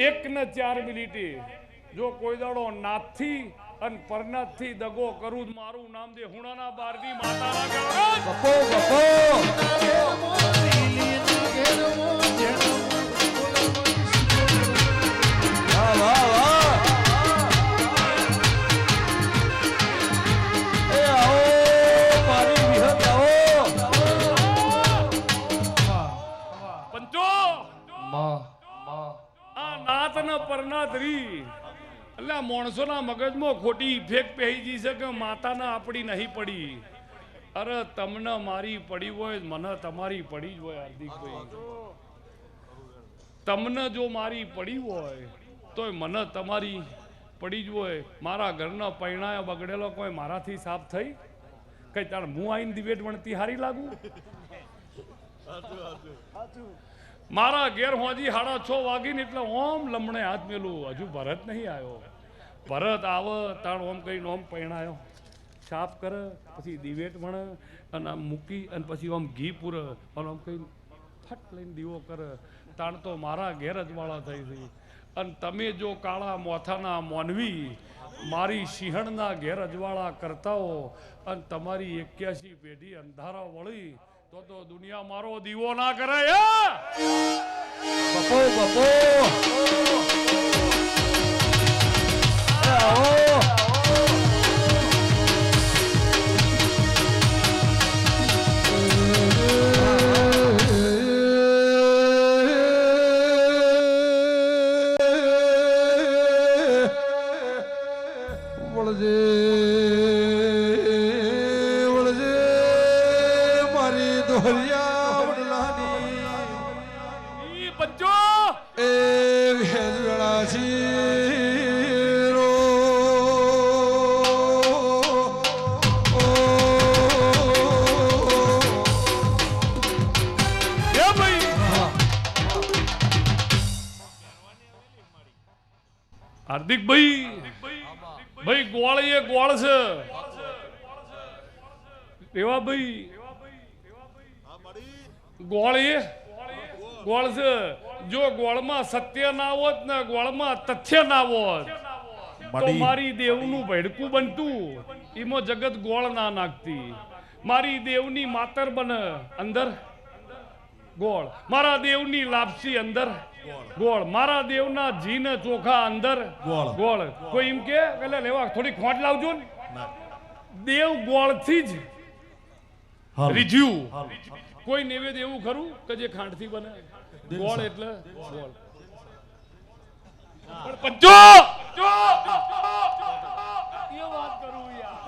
1 ને 4 મિનિટે જો કોઈ દાડો નાથથી અને પરનાથથી દગો કરું મારું નામ દે હુણાના બારની માતાના ગાવ. બપો વાહ વાહ વાહ. એ આવો મારી વિહત આવો. પંચો આ નાત ને પરનાથ રી એટલે માણસોના મગજમાં ખોટી ઇફેક્ટ પહેરી છે કે માતાના આપણી નહીં પડી. અરે તમને મારી પડી હોય મને તમારી પડી જ હોય. હાર્દિકભાઈ તમને જો મારી પડી હોય તો મને તમારી પડી જ હોય. મારા ઘરના પૈણાયો બગડેલો કોઈ મારાથી સાફ થઈ કઈ તાર હું આઈને દિવેટ વણતી હારી લાગુ? મારા ઘેર હોજી 6:30 વાગીને એટલે ઓમ લમણે હાથ મેલું. હજુ ભરત નહીં આવ્યો. ભરત આવે તાણ ઓમ કહીને ઓમ પૈણાયો સાફ કરે પછી દિવેટ વણે અને આમ મૂકી અને પછી આમ ઘી પૂરે અને આમ કહીને ફટ લઈને દીવો કરે. તાણ તો મારા ઘેર જ વાળા થઈ ગઈ. અને તમે જો કાળા મોથાના મોનવી મારી સિંહણના ઘેર અજવાળા કરતાઓ અને તમારી 81 પેઢી અંધારા વળી તો દુનિયા મારો દીવો ના કરે. બપો બપો આવો. વળજે વળજે મારી દોહરિયા વડલાની પંચો એ વેળા શીરો એ ભાઈ હાર્દિકભાઈ ભાઈ ગોળ એ ગોળ છે રેવા ભાઈ. ગોળ એ ગોળ છે. જો ગોળમાં સત્ય ના હોત ને ગોળમાં તથ્ય ના હોત તો મારી દેવનું ભડકું બનતું. એમાં જગત ગોળ ના નાખતી. મારી દેવની માતર બને અંદર ગોળ, મારા દેવની લાપસી અંદર ગોળ, મારા દેવના જી ને ચોખા અંદર ગોળ. કોઈ એમ કે લેવા થોડી ખોટ લાવજો ને. દેવ ગોળથી જ રીઝ્યું. કોઈ નૈવેદ્ય એવું ખરું કે જે ખાંડથી બને? ગોળ એટલે ગોળ. પણ પંચો એ વાત કરું યાર.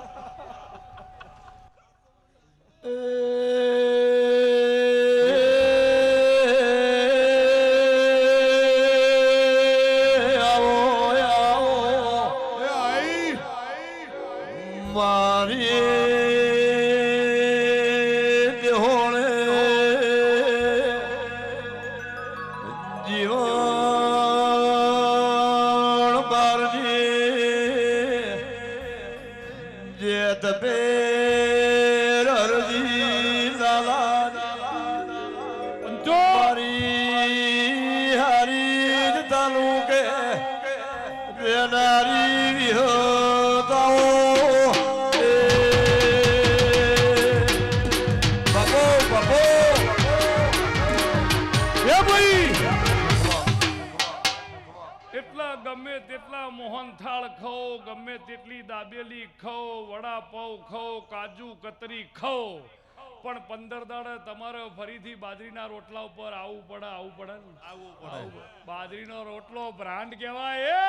મોહનથાળ ખાઓ, ગમે તેટલી દાબેલી ખાઓ, વડાપાઉં ખાઓ, કાજુ કતરી ખાઓ, પણ 15 દાડે તમારે ફરીથી બાજરીના રોટલા ઉપર આવવું પડે ને. બાજરીનો રોટલો બ્રાન્ડ કહેવાય.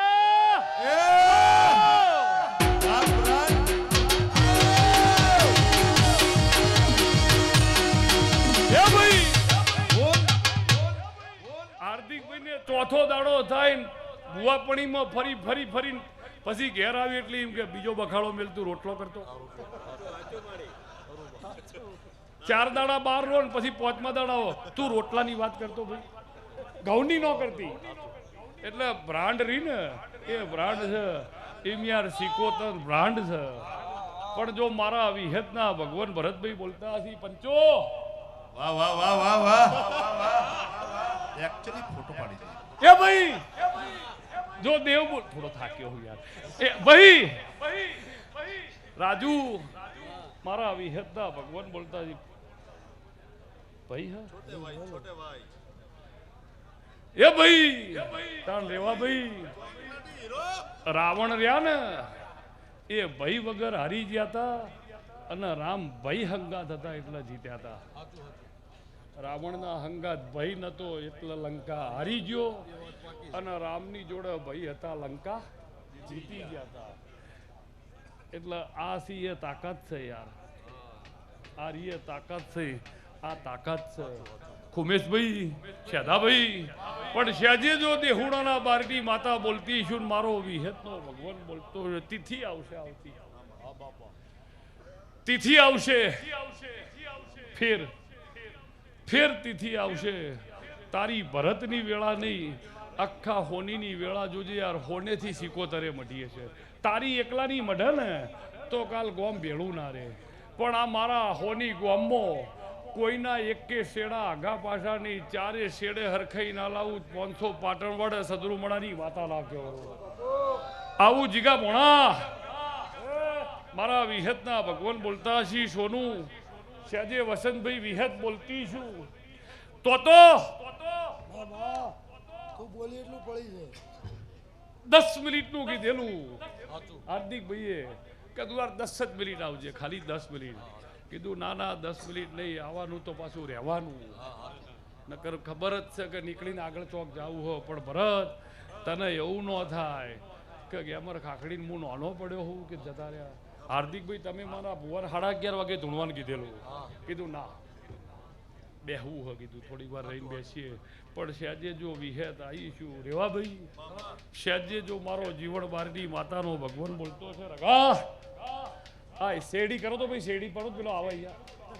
હાર્દિકભાઈ ને ચોથો દાડો થાય ભુવાપણીમાં ફરી પછી ઘેર આવી એટલે એમ કે બીજો બખાડો મેલતું રોટલો કરતો. 4 દાડા બહાર રહો ને પછી 5મા દાડા તું રોટલાની વાત કરતો ભાઈ, ઘઉંની ન કરતી. એટલે બ્રાન્ડ રહી ને એ બ્રાન્ડ છે એમ યાર. સિકોતર બ્રાન્ડ છે. પણ જો મારા વિહેતના ભગવાન ભરતભાઈ બોલતા હશે પંચો, વાહ વાહ વાહ વાહ વાહ એક્ચ્યુઅલી ફોટો પાડી દે એ ભાઈ જો દેવ બોલ થોડો થાક્યો હું યાર. એ ભાઈ રાજુ મારા વિહેતના ભગવાન બોલતા હશે ભાઈ. હા એ ભાઈ તાણ રેવા ભાઈ. રાવણ રહ્યા ને એ ભાઈ વગર હારી ગયા હતા અને રામ ભાઈ હંગાત હતા એટલે જીત્યા હતા. રાવણના હંગાત ભાઈ નતો એટલે લંકા હારી ગયો અને રામની જોડે ભાઈ હતા લંકા જીતી ગયા હતા. એટલે આ સી એ તાકાત છે યાર. આ રીએ તાકાત છે. આ તાકાત છે ખુમેશભાઈ, શેધાભાઈ. પણ શેજે જો દેહુડાના બારની માતા બોલતી છું, મારો વિહેતનો ભગવાન બોલતો તિથિ આવશે. આવતી તિથિ આવશે ફેર તિથિ આવશે. તારી ભરતની વેળા નહીં, આખા હોનીની વેળા જોજે યાર. હોનેથી સિકોતરે મઢીએ છે. તારી એકલાની મઢે ને તો કાલ ગોમ ભેળું ના રહે. પણ આ મારા હોની ગોમમાં કોઈના એકે શેડા આઘા પાછા નહીં, 4 શેડે હરખાઈ ના લાવું. 500 પાટણ વડે સદરુમણાની વાતા લાગ્યો આવું જીગા ભોણા. મારા વિહતના ભગવાન બોલતા છી સોનું. સેજે વસંતભાઈ વિહત બોલતી છું તો 10 મિનિટનું કીધેલું હાર્દિકભાઈએ કે તું યાર 10 જ મિનિટ આવજે, ખાલી 10 મિનિટ. કીધું ના 10 મિનિટ નહીં, આવવાનું તો પાછું રહેવાનું. નકર ખબર જ છે કે નીકળીને આગળ ચોક જવું હો. પણ ભરત તને એવું ન થાય કે ગેમર ખાખડીને હું નાનો પડ્યો હોઉં કે જતા રહ્યા. હાર્દિકભાઈ તમે મારા ભુવન 11:30 વાગે ધૂણવાનું કીધેલું. કીધું ના બેહવું હો. કીધું થોડીક વાર રહીને બેસીએ. પણ સહેજે જો વિહેત આવીશું રેવા ભાઈ. સહેજે જો મારો જીવન બારની માતાનો ભગવાન બોલતો છે રગા હાય શેરડી કરો તો ભાઈ. શેરડી પડો પેલો આવે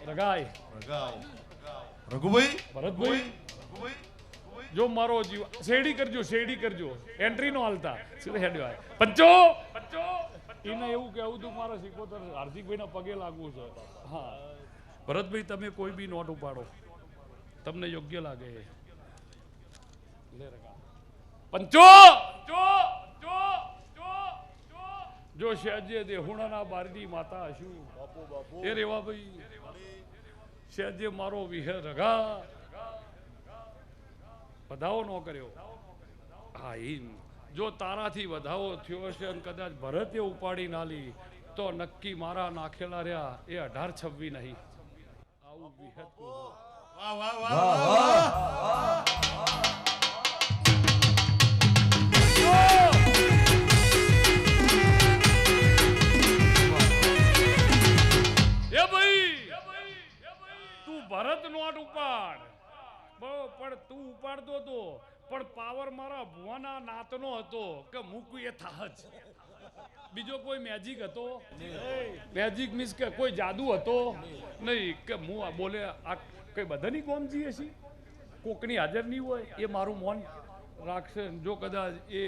રગાય રઘુભાઈ ભરતભાઈ જો મારો જીવ શેરડી કરજો એન્ટ્રી નો હાલતા સીધા હેડ આવે પંચો એને એવું કહેવું તું મારા સિકોતર હાર્દિકભાઈના પગે લાગવું છે. હા ભરતભાઈ તમે કોઈ બી નોટ ઉપાડો તમને યોગ્ય લાગે. પંચો જો શહેજે દેહુણાના બારની માતા હશું એ રેવા ભાઈ. શહેજે મારો વિહે રગા વધાવો ન કર્યો. હા એમ જો તારાથી વધાવો થયો હશે અને કદાચ ભરતે ઉપાડી ના લી તો નક્કી મારા નાખેલા રહ્યા એ 18-26 નહીં. આવું વિહત વાહ વાહ વાહ એ ભાઈ તું ભરત નોટ ઉપાડ પણ તું ઉપાડતો હતો પણ પાવર મારા ભુવાના નાતનો હતો કે મૂકું એ થાહ જ. બીજો કોઈ મેજિક હતો? મેજિક મીન્સ કે કોઈ જાદુ હતો નહીં કે હું બોલે આ કઈ બધાની કોમ જઈએ છીએ કોકની હાજર નહીં હોય એ મારું મોન રાખશે. જો કદાચ એ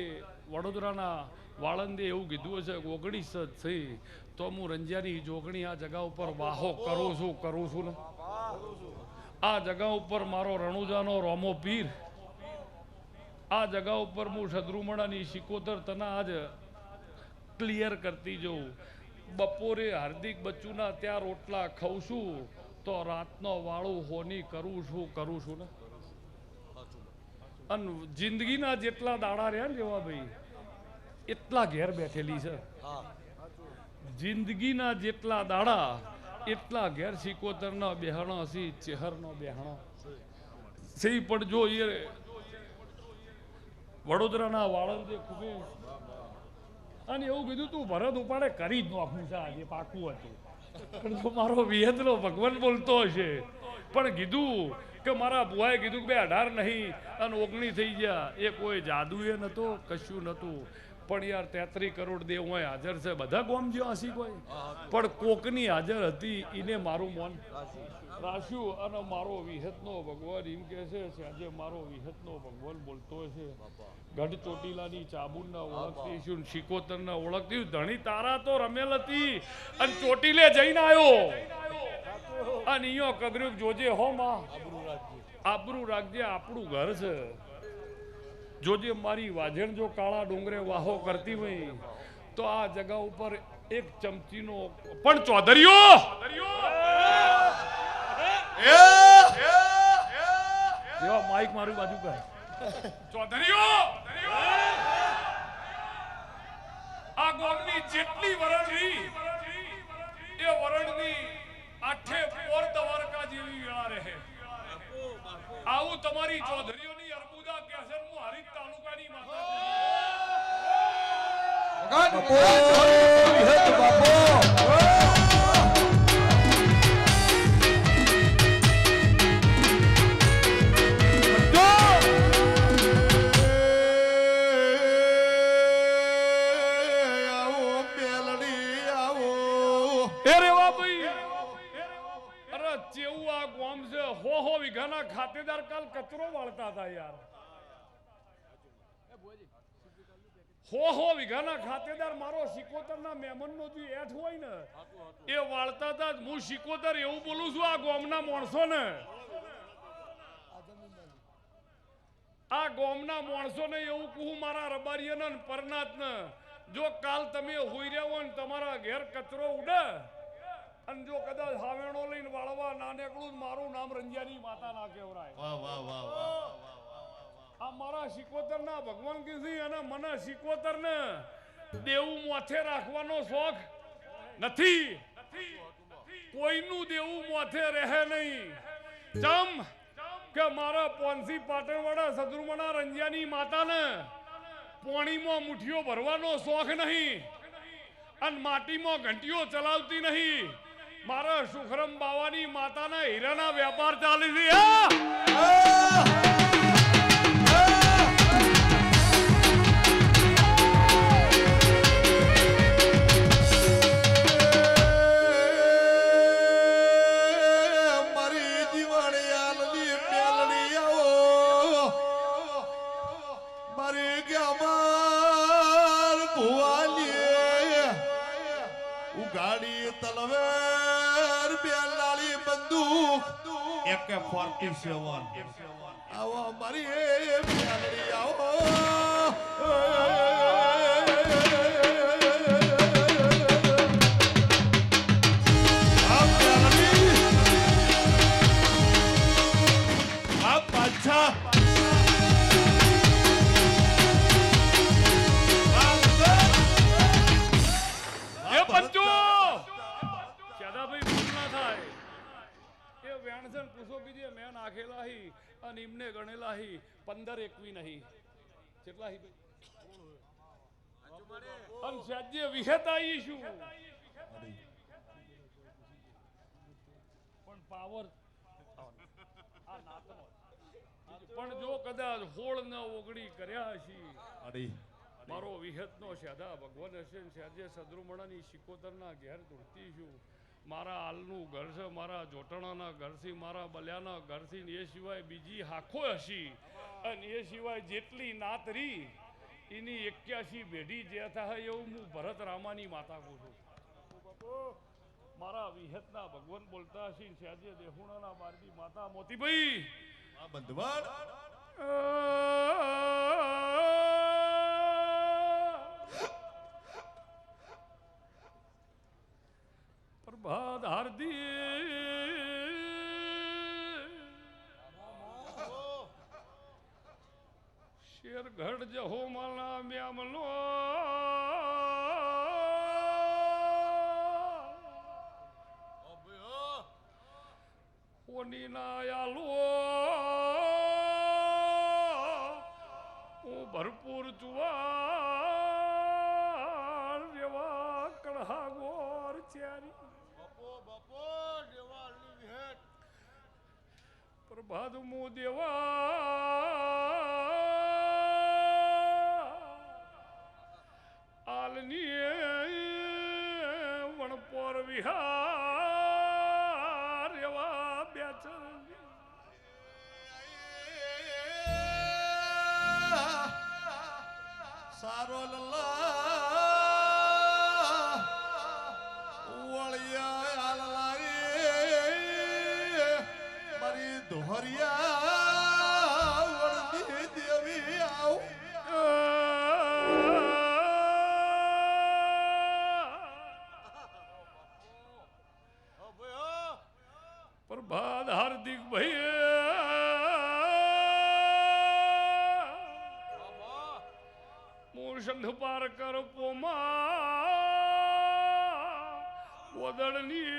વડોદરાના વાળંદે એવું કીધું હશે 19 જ થઈ તો હું રંજિયાની જોગણી આ જગા ઉપર વાહો કરું છું ને. આ જગા ઉપર મારો રણુજાનો રોમો પીર, આ જગા ઉપર હું સદરુમણાની સિકોતર તને આજ ક્લિયર કરતી જઉં. બપોરે હાર્દિક બચ્ચુના ત્યાં રોટલા ખાઉં છું તો રાતનો વાળું હોની કરું છું ને. અને જિંદગીના જેટલા દાડા રહ્યા ને જેવા ભાઈ એટલા ઘેર બેઠેલી છે જિંદગીના જેટલા દાડા એટલા ઘેર સિકોતરના બેહણો હસી ચેહરનો બેહણો સહી પણ જો એ વડોદરાના વાળંદ જે ખૂબે અને એવું કીધું તું ભરત ઉપાડે કરી જ નોખું છે આજે પાકું હતું પણ તો મારો વિહેદનો ભગવાન બોલતો હશે પણ કીધું કે મારા બુઆએ કીધું કે બે 18 નહીં અને 19 થઈ ગયા એ કોઈ જાદુ એ નતો કશું નતું પણ યાર 33 કરોડ દેવ હોય હાજર છે બધા ગોમ જ્યાં હસી કોઈ પણ કોકની હાજર હતી એને મારું મન રાખ્યું અને મારો વિહતનો ભગવાન એમ કહે છે આજે મારો વિહતનો ભગવાન બોલતો છે ગઢ ચોટીલાની ચાબુરના ઓળખતી છું શિકોતરના ઓળખતી ધણી તારા તો રમેલ હતી અને ચોટીલે જઈને આવ્યો અને અહીંયા કગર્યું જોજે હો માં આબરૂ રાખજે આપણું ઘર છે જોજે મારી વાજણ જો કાળા ડુંગરે વાહો કરતી હોય તો આ જગા ઉપર એક ચમચીનો પણ ચૌધરીઓ જેવા માઈક મારું બાજુ કર ચૌધરીઓ આ ગોમની જેટલી વરણની એ વરણની આઠે પોર દ્વારકા જેવી વેળા રહે આવું તમારી ચૌધરીઓની અર્બુદા કેસર હું હરીફ તાલુકાની માતા ખાતેદાર કાલ કચરો વાળતા હતા યાર હો વીઘાના ખાતેદાર મારો સિકોતરના મહેમાનનો જે એઠ હોય ને એ વાળતા હતા હું સિકોતર એવું બોલું છું આ ગોમના માણસોને એવું કહું મારા રબારીયાને ને પરનાથને જો કાલ તમે હોઈ રહ્યા હોય ને તમારા ઘેર કચરો ઉડે અને જો કદાચ હાવેણો લઈને વાળવા ના નીકળું મારું નામ રંજાની માતા ના કહેવરાય આ મારા સિકોતરના ભગવાન કીધી અને મને સિકોતરને દેવું માથે રાખવાનો શોખ નથી કોઈનું દેવું માથે રહે નહીં જમ કે મારા પોનસી પાટણવાળા સદરુમણા રંજાની માતાને પોણીમાં મુઠ્ઠીઓ ભરવાનો શોખ નહીં અને માટીમાં ઘંટીઓ ચલાવતી નહીં મારા સુખરમ બાવાની માતાના હીરાના વેપાર ચાલી છે AK-47 આવો મારી પ્યાલડી આવો આ પાછા એ પંચો શાદાભાઈ ભૂલ ના થાય એ વેણસન પૂછો કીધે મેં નાખેલા હી અને એમને ગણેલા હી 15-21 નહીં કેટલા હી ભાઈ અન સાજ્ય વિહેતા ઈ શું પણ પાવર આ નાતનો પણ જો કદાચ હોળ ન ઓગળી કર્યા હશી મારો વિહતનો શાદા ભગવાન હશે સાજે સદરુમણાની સિકોતરના ઘેર ધૂળતી છું મારા હાલનું ઘર છે મારા જોટણાના ઘરથી મારા બલ્યાના ઘરથી એ સિવાય બીજી હાખો હશી અને એ સિવાય જેટલી નાત રી એની 81 પેઢી જે થાય એવું હું ભરત રામાની માતા કહું છું મારા વિહતના ભગવાન બોલતા હશી સાજે દેહુણાના બારડી માતા મોતીભાઈ આ બંધવાડ પ્રભાત હાર્દી શેર ઘડ જહો માલા મ્યામલો કોની ના આલો હું ભરપૂર જુવાર રેવા કળહા ગોર ચારી પ્રભાત મુ દેવા આલની વણપોર વિહાર એવા બેચર સારો લલ્લા વળિયા આલલા રે મારી દોહરિયા વળદી દેવી આવ પ્રભાત હાર્દિક ભાઈ મૂર્છંધ પાર કર પોમા વદળની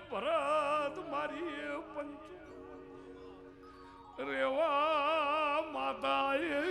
ભરત મારી પંચ રેવા માતાએ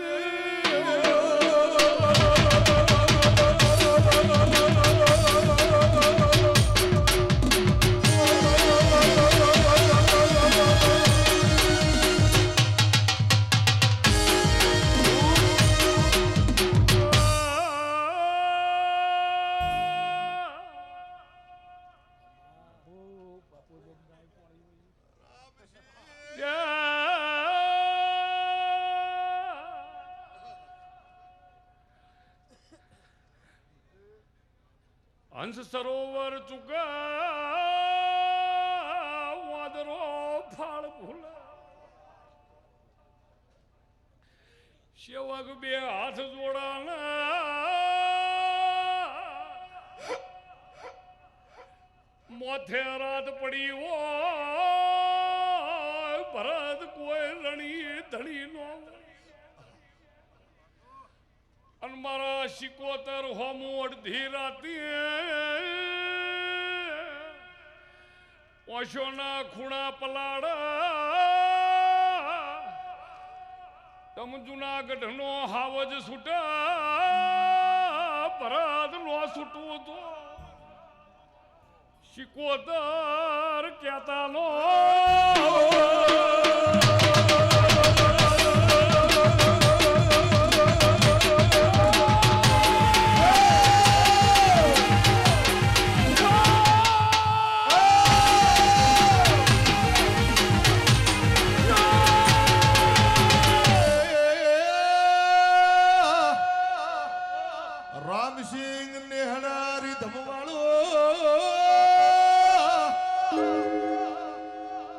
હંસ સરોવર ચુકા વાદરો ફાળ ભૂલા સેવક બે હાથ જોડાના મોથે રાત પડી હોય ભરત કોઈ રણી ધણી નો અને મારા શિકોતર હોમું અડધી રાતી ઓશોના ખૂણા પલાડા તમ જુનાગઢનો હાવજ છૂટા ભરત નો છૂટવું તો શિકોતર કહેતા નો રામસિંહ નેહડારી ધમવાળો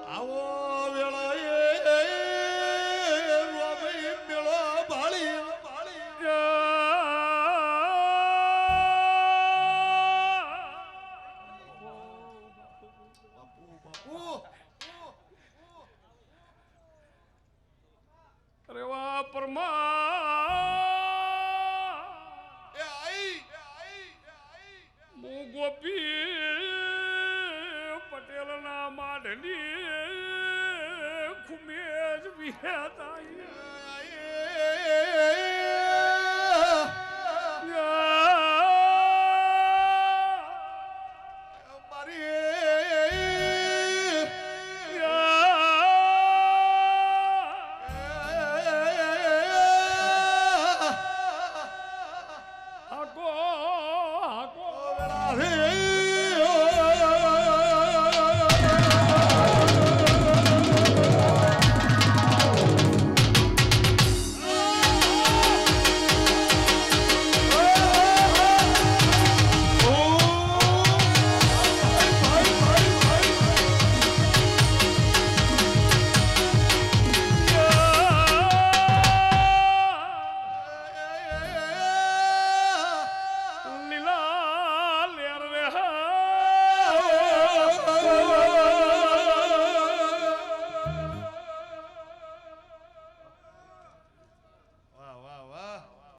આવો વેળાએ રોમઈ મેળો ભાળી અરે વાહ પરમા ગોપી પટેલ ના માઢની ખુમેજ વિહેતા